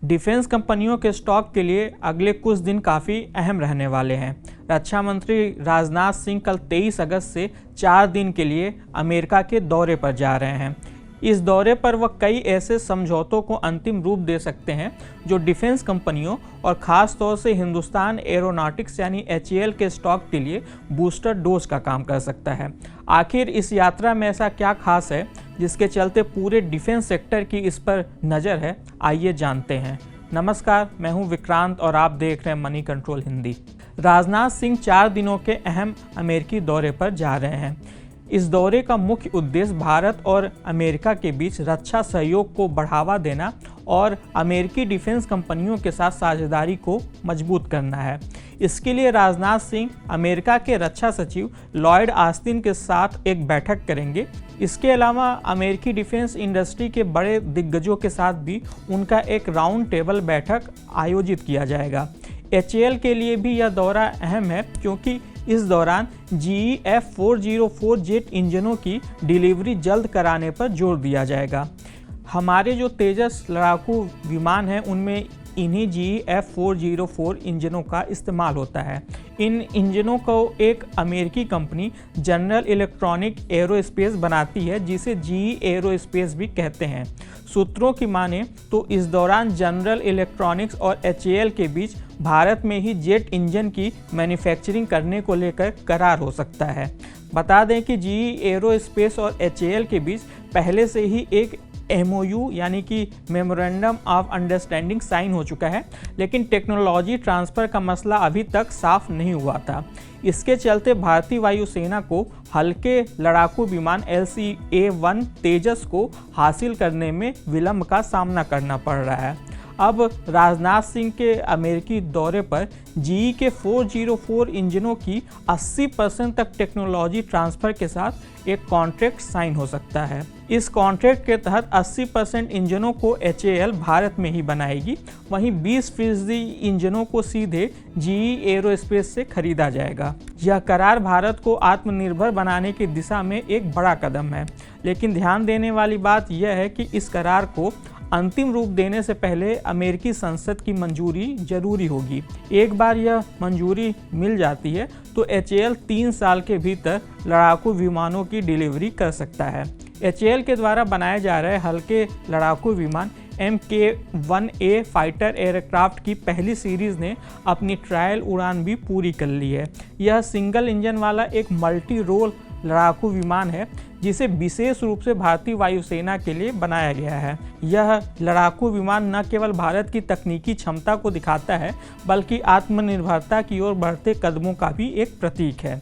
Defence कंपनियों के stock के लिए अगले कुछ दिन काफ़ी अहम रहने वाले हैं। रक्षा मंत्री राजनाथ सिंह कल 23 अगस्त से 4 दिन के लिए अमेरिका के दौरे पर जा रहे हैं। इस दौरे पर वह कई ऐसे समझौतों को अंतिम रूप दे सकते हैं जो डिफेंस कंपनियों और ख़ास तौर से हिंदुस्तान एरोनॉटिक्स यानी HAL के स्टॉक के लिए बूस्टर डोज का काम कर सकता है। आखिर इस यात्रा में ऐसा क्या खास है जिसके चलते पूरे डिफेंस सेक्टर की इस पर नज़र है, आइए जानते हैं। नमस्कार, मैं हूं विक्रांत और आप देख रहे हैं मनी कंट्रोल हिंदी। राजनाथ सिंह 4 दिनों के अहम अमेरिकी दौरे पर जा रहे हैं। इस दौरे का मुख्य उद्देश्य भारत और अमेरिका के बीच रक्षा सहयोग को बढ़ावा देना और अमेरिकी डिफेंस कंपनियों के साथ साझेदारी को मजबूत करना है। इसके लिए राजनाथ सिंह अमेरिका के रक्षा सचिव लॉयड ऑस्टिन के साथ एक बैठक करेंगे। इसके अलावा अमेरिकी डिफेंस इंडस्ट्री के बड़े दिग्गजों के साथ भी उनका एक राउंड टेबल बैठक आयोजित किया जाएगा। HAL के लिए भी यह दौरा अहम है क्योंकि इस दौरान GE F404 जेट इंजनों की डिलीवरी जल्द कराने पर जोर दिया जाएगा। हमारे जो तेजस लड़ाकू विमान हैं उनमें इन्हीं GE F404 इंजनों का इस्तेमाल होता है। इन इंजनों को एक अमेरिकी कंपनी जनरल इलेक्ट्रॉनिक एरोस्पेस बनाती है जिसे GE एरोस्पेस भी कहते हैं। सूत्रों की माने तो इस दौरान जनरल इलेक्ट्रॉनिक्स और HAL के बीच भारत में ही जेट इंजन की मैन्युफैक्चरिंग करने को लेकर करार हो सकता है। बता दें कि GE एरोस्पेस और HAL के बीच पहले से ही एक MOU यानी कि मेमोरेंडम ऑफ अंडरस्टैंडिंग साइन हो चुका है, लेकिन टेक्नोलॉजी ट्रांसफ़र का मसला अभी तक साफ नहीं हुआ था। इसके चलते भारतीय वायुसेना को हल्के लड़ाकू विमान LCA-1 तेजस को हासिल करने में विलंब का सामना करना पड़ रहा है। अब राजनाथ सिंह के अमेरिकी दौरे पर GE के 404 इंजनों की 80% तक टेक्नोलॉजी ट्रांसफ़र के साथ एक कॉन्ट्रैक्ट साइन हो सकता है। इस कॉन्ट्रैक्ट के तहत 80% इंजनों को HAL भारत में ही बनाएगी, वहीं 20% इंजनों को सीधे GE एरोस्पेस से खरीदा जाएगा। यह करार भारत को आत्मनिर्भर बनाने की दिशा में एक बड़ा कदम है, लेकिन ध्यान देने वाली बात यह है कि इस करार को अंतिम रूप देने से पहले अमेरिकी संसद की मंजूरी जरूरी होगी। एक बार यह मंजूरी मिल जाती है तो HAL 3 साल के भीतर लड़ाकू विमानों की डिलीवरी कर सकता है। HAL के द्वारा बनाए जा रहे हल्के लड़ाकू विमान MK-1A फाइटर एयरक्राफ्ट की पहली सीरीज़ ने अपनी ट्रायल उड़ान भी पूरी कर ली है। यह सिंगल इंजन वाला एक मल्टी रोल लड़ाकू विमान है जिसे विशेष रूप से भारतीय वायुसेना के लिए बनाया गया है। यह लड़ाकू विमान न केवल भारत की तकनीकी क्षमता को दिखाता है बल्कि आत्मनिर्भरता की ओर बढ़ते कदमों का भी एक प्रतीक है।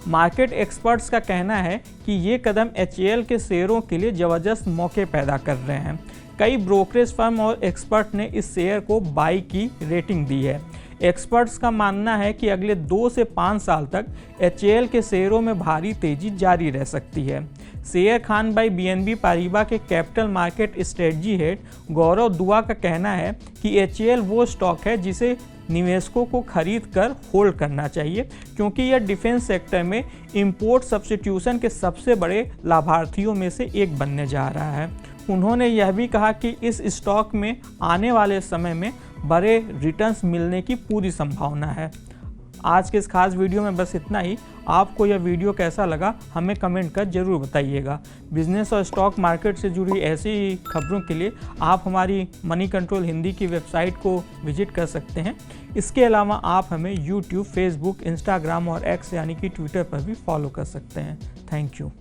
मार्केट एक्सपर्ट्स का कहना है कि ये कदम HAL के शेयरों के लिए ज़बरदस्त मौके पैदा कर रहे हैं। कई ब्रोकरेज फर्म और एक्सपर्ट ने इस शेयर को बाई की रेटिंग दी है। एक्सपर्ट्स का मानना है कि अगले 2 से 5 साल तक HAL के शेयरों में भारी तेजी जारी रह सकती है। शेयर खान भाई BNB पारिबा के कैपिटल मार्केट स्ट्रेटजी हेड गौरव दुआ का कहना है कि HAL वो स्टॉक है जिसे निवेशकों को खरीद कर होल्ड करना चाहिए क्योंकि यह डिफेंस सेक्टर में इंपोर्ट सब्स्टिट्यूशन के सबसे बड़े लाभार्थियों में से एक बनने जा रहा है। उन्होंने यह भी कहा कि इस स्टॉक में आने वाले समय में बड़े रिटर्न्स मिलने की पूरी संभावना है। आज के इस खास वीडियो में बस इतना ही। आपको यह वीडियो कैसा लगा हमें कमेंट कर जरूर बताइएगा। बिजनेस और स्टॉक मार्केट से जुड़ी ऐसी ही खबरों के लिए आप हमारी मनी कंट्रोल हिंदी की वेबसाइट को विजिट कर सकते हैं। इसके अलावा आप हमें YouTube, Facebook, Instagram और X यानी कि ट्विटर पर भी फॉलो कर सकते हैं। Thank you.